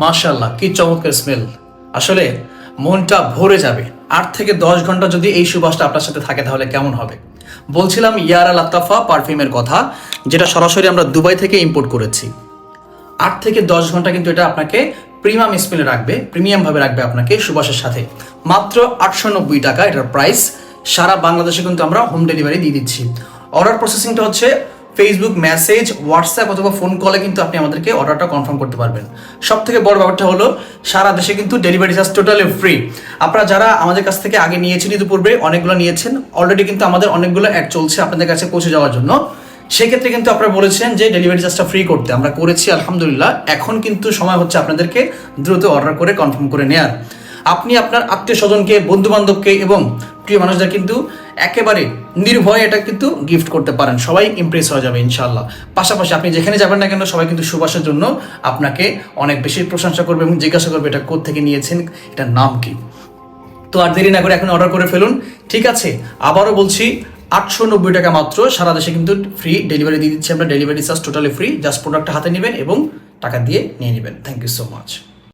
মাশাআল্লাহ, কি চমৎকার স্মেল। আসলে মনটা ভরে যাবে। 8 থেকে 10 ঘন্টা যদি এই সুবাসটা আপনার সাথে থাকে তাহলে কেমন হবে। বলছিলাম ইয়ারা লাত্তাফা পারফিউমের কথা, যেটা সরাসরি আমরা দুবাই থেকে ইম্পোর্ট করেছি। 8 থেকে 10 ঘন্টা কিন্তু এটা আপনাকে প্রিমিয়াম স্মেলে রাখবে, প্রিমিয়াম ভাবে রাখবে আপনাকে সুবাসের সাথে। মাত্র 890 টাকা এটার প্রাইস। সারা বাংলাদেশে কিন্তু আমরা হোম ডেলিভারি দিয়ে দিচ্ছি। অর্ডার প্রসেসিংটা হচ্ছে ফেসবুক মেসেজ, হোয়াটসঅ্যাপ অথবা ফোন কলে কিন্তু আপনি আমাদেরকে অর্ডারটা কনফার্ম করতে পারবেন। সব থেকে বড় ব্যাপারটা হলো সারা দেশে কিন্তু ডেলিভারি চার্জ টোটালি ফ্রি। আপনারা যারা আমাদের কাছ থেকে আগে নিয়েছেন, ইতিপূর্বে অনেকগুলো নিয়েছেন, অলরেডি কিন্তু আমাদের অনেকগুলো অ্যাড চলছে আপনাদের কাছে পৌঁছে যাওয়ার জন্য। সেক্ষেত্রে কিন্তু আপনারা বলেছেন যে ডেলিভারি চার্জটা ফ্রি করতে, আমরা করেছি আলহামদুলিল্লাহ। এখন কিন্তু সময় হচ্ছে আপনাদেরকে দ্রুত অর্ডার করে কনফার্ম করে নেয়ার। আপনি আপনার আত্মীয় স্বজনকে, বন্ধু বান্ধবকে এবং প্রিয় মানুষদের কিন্তু একেবারে নির্ভয়ে এটা কিন্তু গিফট করতে পারেন। সবাই ইমপ্রেস হয়ে যাবে ইনশাআল্লাহ। পাশাপাশি আপনি যেখানে যাবেন না কেন সবাই কিন্তু সুবাসের জন্য আপনাকে অনেক বেশি প্রশংসা করবে এবং জিজ্ঞাসা করবে এটা কোত্থেকে নিয়েছেন, এটার নাম কি। তো আর দেরি না করে এখন অর্ডার করে ফেলুন। ঠিক আছে, আবারও বলছি 890 টাকা মাত্র। সারা দেশে কিন্তু ফ্রি ডেলিভারি দিয়ে দিচ্ছি আমরা, delivery charge totally free. Just প্রোডাক্টটা হাতে নেবেন এবং টাকা দিয়ে নিয়ে নেবেন। Thank you so much.